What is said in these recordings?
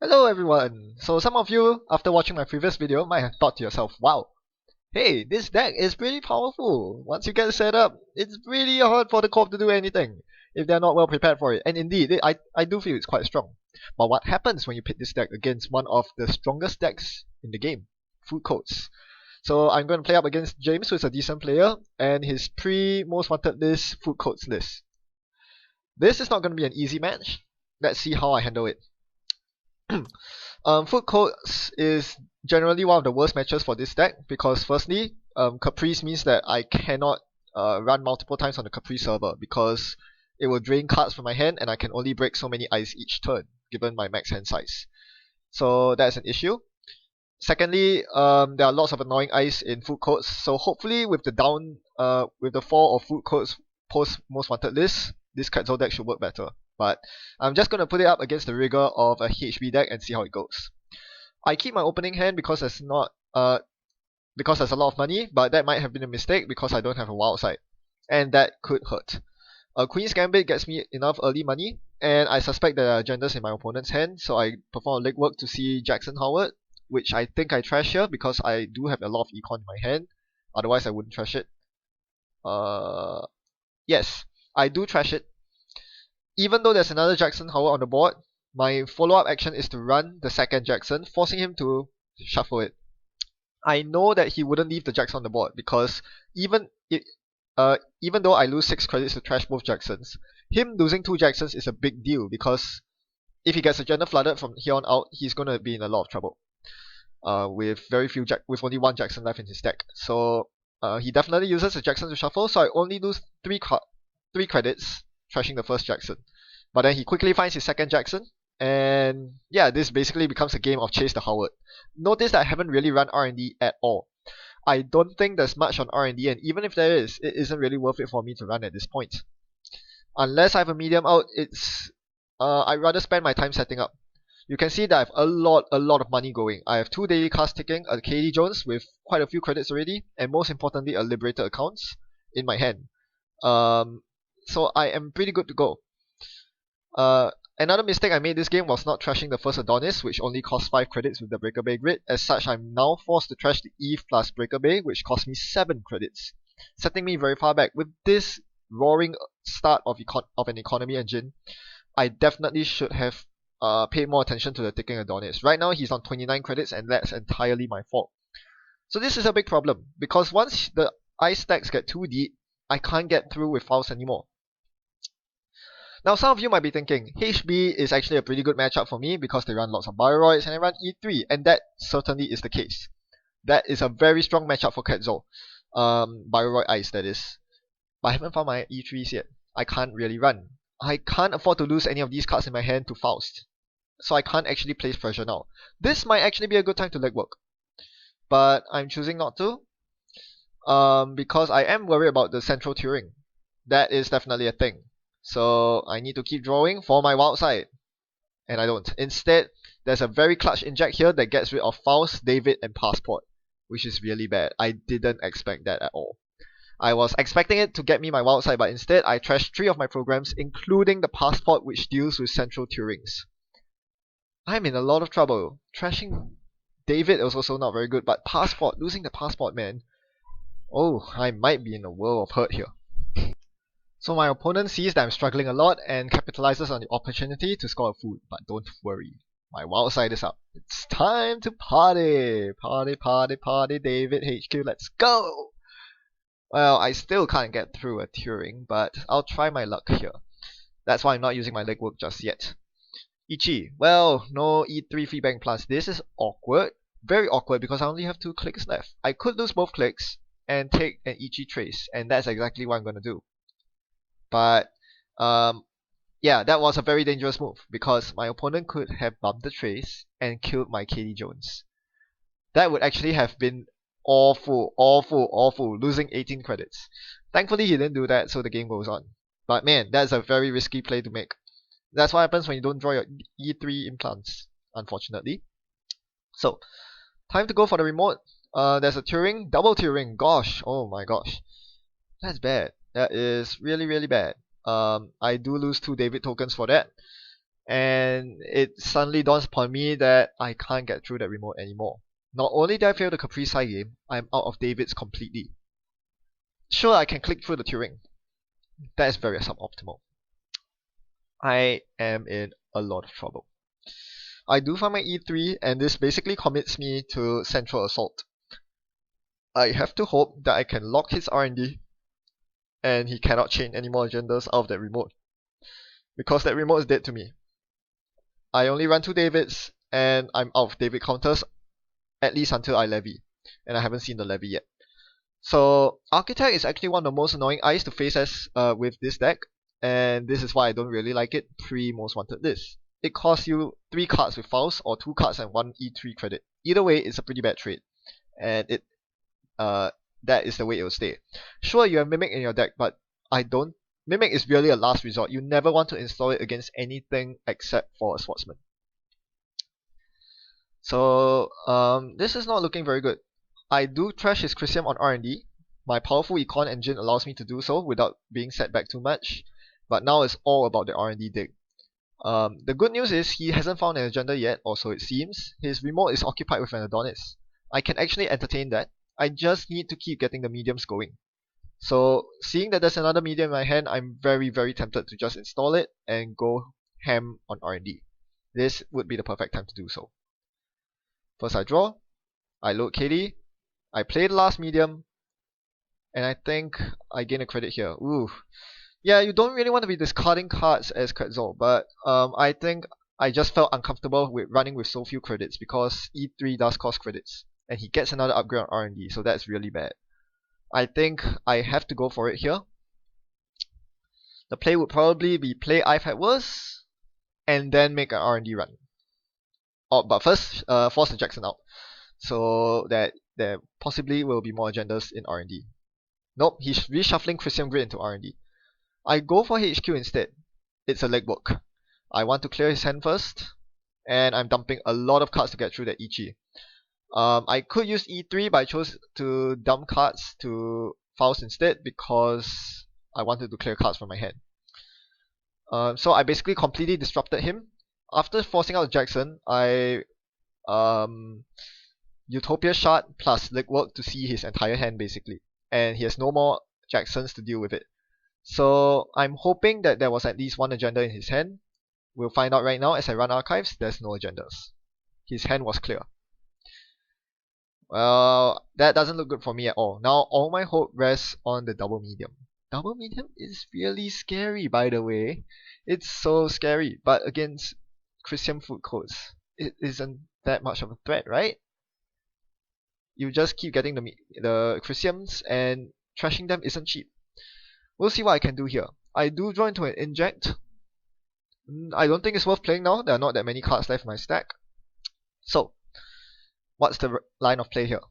Hello everyone! So some of you, after watching my previous video, might have thought to yourself, wow, hey, this deck is pretty powerful. Once you get it set up, it's really hard for the corp to do anything if they're not well prepared for it. And indeed, I do feel it's quite strong. But what happens when you pit this deck against one of the strongest decks in the game? Food codes. So I'm going to play up against James, who is a decent player, and his pre-most wanted list, food codes list. This is not going to be an easy match. Let's see how I handle it. Food courts is generally one of the worst matches for this deck because firstly, Caprice means that I cannot run multiple times on the Caprice server because it will drain cards from my hand and I can only break so many ice each turn given my max hand size. So that's an issue. Secondly, there are lots of annoying ice in food courts, so hopefully with the fall of food courts post most wanted list, this Quetzal deck should work better. But I'm just gonna put it up against the rigor of a HB deck and see how it goes. I keep my opening hand because there's a lot of money, but that might have been a mistake because I don't have a wild side, and that could hurt. Queen's Gambit gets me enough early money, and I suspect there are agendas in my opponent's hand, so I perform a legwork to see Jackson Howard, which I think I trash here because I do have a lot of econ in my hand. Otherwise, I wouldn't trash it. Yes, I do trash it. Even though there's another Jackson Howard on the board, my follow-up action is to run the second Jackson, forcing him to shuffle it. I know that he wouldn't leave the Jacks on the board because even though I lose 6 credits to trash both Jacksons, him losing 2 Jacksons is a big deal because if he gets agenda flooded from here on out, he's gonna be in a lot of trouble. With only 1 Jackson left in his deck. So he definitely uses a Jackson to shuffle, so I only lose 3 credits trashing the first Jackson. But then he quickly finds his second Jackson, and yeah, this basically becomes a game of chase the Howard. Notice that I haven't really run R&D at all. I don't think there's much on R&D, and even if there is, it isn't really worth it for me to run at this point. Unless I have a medium out, I'd rather spend my time setting up. You can see that I have a lot of money going. I have 2 daily cards ticking, a KD Jones with quite a few credits already, and most importantly, a liberated accounts in my hand. So I am pretty good to go. Another mistake I made this game was not trashing the first Adonis, which only cost 5 credits with the Breaker Bay grid. As such, I'm now forced to trash the Eve plus Breaker Bay, which cost me 7 credits, setting me very far back. With this roaring start of an economy engine, I definitely should have paid more attention to the ticking Adonis. Right now, he's on 29 credits, and that's entirely my fault. So this is a big problem, because once the ice stacks get too deep, I can't get through with fouls anymore. Now some of you might be thinking, HB is actually a pretty good matchup for me because they run lots of BIOROIDS and I run E3, and that certainly is the case. That is a very strong matchup for Quetzal. BIOROID Ice, that is. But I haven't found my E3s yet. I can't really run. I can't afford to lose any of these cards in my hand to Faust. So I can't actually place pressure now. This might actually be a good time to legwork. But I'm choosing not to. Because I am worried about the central Turing. That is definitely a thing. So I need to keep drawing for my wild side. And I don't. Instead, there's a very clutch inject here that gets rid of Faust, David, and Passport, which is really bad. I didn't expect that at all. I was expecting it to get me my wild side, but instead I trashed 3 of my programs, including the Passport, which deals with central Turings. I'm in a lot of trouble. Trashing David is also not very good, but Passport, losing the Passport, man. Oh, I might be in a world of hurt here. So my opponent sees that I'm struggling a lot and capitalizes on the opportunity to score a food, but don't worry, my wild side is up. It's time to party! Party, party, party, David HQ, let's go! Well, I still can't get through a Turing, but I'll try my luck here. That's why I'm not using my legwork just yet. Ichi, well, no E3 feedback plus. This is awkward, very awkward because I only have 2 clicks left. I could lose both clicks and take an Ichi trace, and that's exactly what I'm gonna do. But yeah, that was a very dangerous move because my opponent could have bumped the trace and killed my KD Jones. That would actually have been awful, losing 18 credits. Thankfully he didn't do that, so the game goes on. But man, that's a very risky play to make. That's what happens when you don't draw your E3 implants, unfortunately. So, time to go for the remote. There's a Turing, double Turing, gosh, oh my gosh. That's bad. That is really bad. I do lose 2 David tokens for that. and it suddenly dawns upon me that I can't get through that remote anymore. Not only did I fail the Caprice side game, I'm out of David's completely. Sure, I can click through the Turing. That is very suboptimal. I am in a lot of trouble. I do find my E3, and this basically commits me to Central Assault. I have to hope that I can lock his R&D, and he cannot chain any more agendas out of that remote. Because that remote is dead to me. I only run 2 Davids, and I'm out of David counters, at least until I levy. And I haven't seen the levy yet. So, Architect is actually one of the most annoying eyes to face as with this deck, and this is why I don't really like it pre-Most Wanted List. It costs you 3 cards with Faust, or 2 cards and 1 E3 credit. Either way, it's a pretty bad trade, and that is the way it will stay. Sure, you have Mimic in your deck, but I don't. Mimic is really a last resort. You never want to install it against anything except for a Swordsman. So, this is not looking very good. I do trash his Chrysium on R&D. My powerful Econ engine allows me to do so without being set back too much. But now it's all about the R&D dig. The good news is he hasn't found an agenda yet, or so it seems. His remote is occupied with an Adonis. I can actually entertain that. I just need to keep getting the mediums going. So, seeing that there's another medium in my hand, I'm very, very tempted to just install it and go ham on R&D. This would be the perfect time to do so. First I draw, I load KD, I play the last medium, and I think I gain a credit here. Ooh. Yeah, you don't really want to be discarding cards as Quetzal, but I think I just felt uncomfortable with running with so few credits because E3 does cost credits, and he gets another upgrade on R&D, so that's really bad. I think I have to go for it here. The play would probably be play I've had worse, and then make an R&D run. Oh, but first, force the Jackson out, so that there possibly will be more agendas in R&D. Nope, he's reshuffling Chrysium Grid into R&D. I go for HQ instead. It's a legwork. I want to clear his hand first, and I'm dumping a lot of cards to get through that Ichi. I could use E3, but I chose to dump cards to Faust instead because I wanted to clear cards from my hand. So I basically completely disrupted him. After forcing out Jackson, I Utopia Shard plus legwork to see his entire hand basically, and he has no more Jacksons to deal with it. So I'm hoping that there was at least one agenda in his hand. We'll find out right now as I run archives. There's no agendas. His hand was clear. Well, that doesn't look good for me at all. Now all my hope rests on the double medium. Double medium is really scary, by the way. It's so scary, but against Chrysium food codes, it isn't that much of a threat, right? You just keep getting the Chrysiums, and trashing them isn't cheap. We'll see what I can do here. I do draw into an inject. I don't think it's worth playing now. There are not that many cards left in my stack. So, what's the line of play here?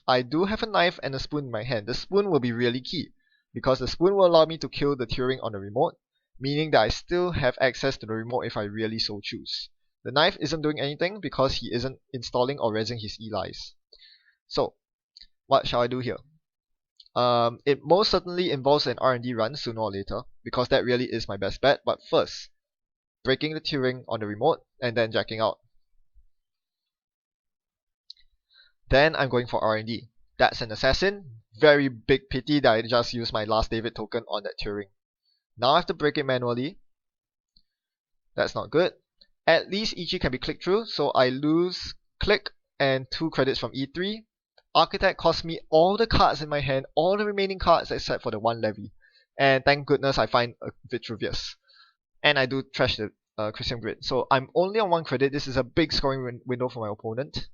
I do have a knife and a spoon in my hand. The spoon will be really key, because the spoon will allow me to kill the Turing on the remote, meaning that I still have access to the remote if I really so choose. The knife isn't doing anything because he isn't installing or rezzing his Elis. So, what shall I do here? It most certainly involves an R&D run sooner or later, because that really is my best bet, but first, breaking the Turing on the remote, and then jacking out. Then I'm going for R&D. That's an assassin. Very big pity that I just used my last David token on that Turing. Now I have to break it manually. That's not good. At least Ichi can be clicked through, so I lose click and 2 credits from E3. Architect cost me all the cards in my hand, all the remaining cards except for the 1 levy. And thank goodness I find a Vitruvius. And I do trash the Chrysium Grid. So I'm only on 1 credit. This is a big scoring window for my opponent.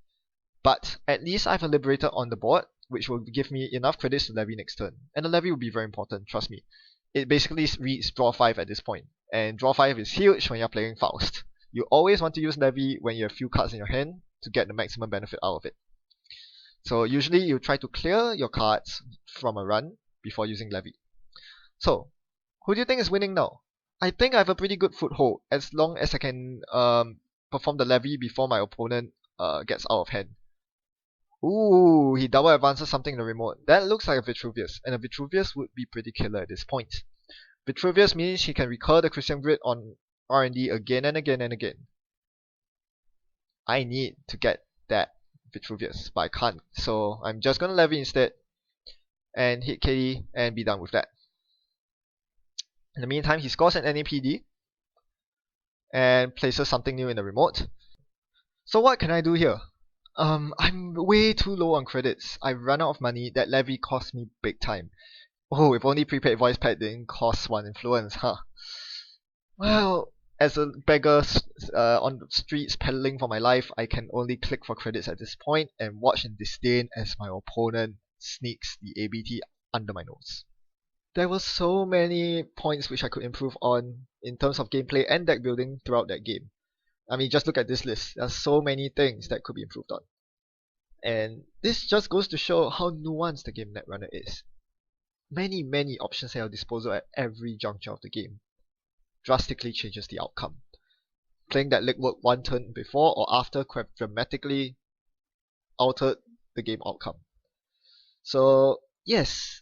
But at least I have a Liberator on the board, which will give me enough credits to levy next turn. And the levy will be very important, trust me. It basically reads draw 5 at this point. And draw 5 is huge when you're playing Faust. You always want to use levy when you have few cards in your hand to get the maximum benefit out of it. So usually you try to clear your cards from a run before using levy. So, who do you think is winning now? I think I have a pretty good foothold as long as I can perform the levy before my opponent gets out of hand. Ooh, he double advances something in the remote. That looks like a Vitruvius, and a Vitruvius would be pretty killer at this point. Vitruvius means he can recur the Chrysium Grid on R&D again and again and again. I need to get that Vitruvius, but I can't. So I'm just gonna levy instead and hit KD and be done with that. In the meantime, he scores an NAPD and places something new in the remote. So what can I do here? I'm way too low on credits. I've run out of money. That levy cost me big time. Oh, if only prepaid voice pad didn't cost 1 influence, huh? Well, as a beggar on the streets peddling for my life, I can only click for credits at this point and watch in disdain as my opponent sneaks the ABT under my nose. There were so many points which I could improve on in terms of gameplay and deck building throughout that game. I mean, just look at this list. There are so many things that could be improved on. And this just goes to show how nuanced the game Netrunner is. Many options at your disposal at every juncture of the game drastically changes the outcome. Playing that legwork one turn before or after could have dramatically altered the game outcome. So yes,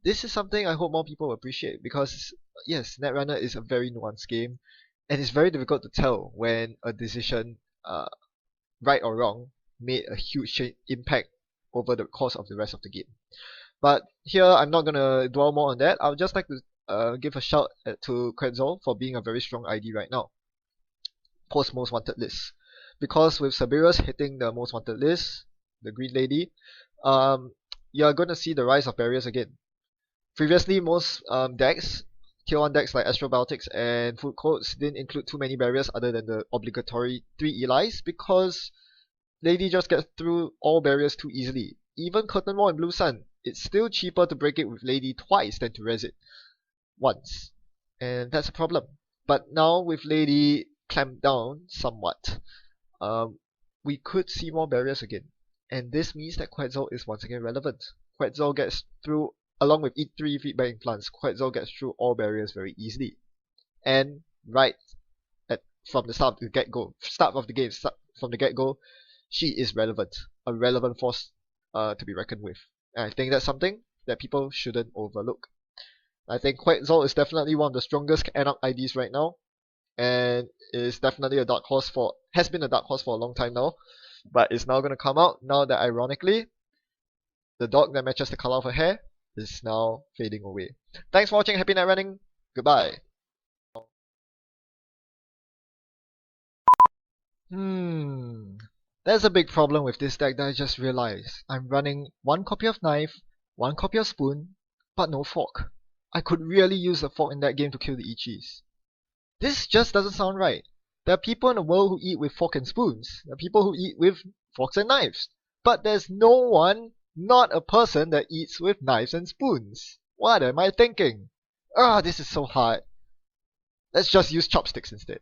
this is something I hope more people will appreciate because yes, Netrunner is a very nuanced game and it's very difficult to tell when a decision, right or wrong, made a huge impact over the course of the rest of the game. But here I'm not gonna dwell more on that. I would just like to give a shout to Quetzal for being a very strong ID right now. Post most wanted list. Because with Cerberus hitting the most wanted list, the Green Lady, you're gonna see the rise of barriers again. Previously most decks, tier 1 decks like Astrobiotics and Food Codes didn't include too many barriers other than the obligatory 3 Elis because Lady just gets through all barriers too easily. Even Curtain Wall and Blue Sun, it's still cheaper to break it with Lady twice than to res it once. And that's a problem. But now with Lady clamped down somewhat, we could see more barriers again. And this means that Quetzal is once again relevant. Quetzal gets through, along with E3 feedback implants, Quetzal gets through all barriers very easily. And right from the start of the get-go, from the get-go, she is relevant. A relevant force to be reckoned with. And I think that's something that people shouldn't overlook. I think Quetzal is definitely one of the strongest Anarch IDs right now, and is definitely a dark horse has been a dark horse for a long time now, but it's now going to come out now that ironically, the dog that matches the color of her hair is now fading away. Thanks for watching, happy night running, goodbye. There's a big problem with this deck that I just realized. I'm running 1 copy of knife, 1 copy of spoon, but no fork. I could really use a fork in that game to kill the Ichis. This just doesn't sound right. There are people in the world who eat with fork and spoons. There are people who eat with forks and knives. But there's no one, not a person, that eats with knives and spoons. What am I thinking? This is so hard. Let's just use chopsticks instead.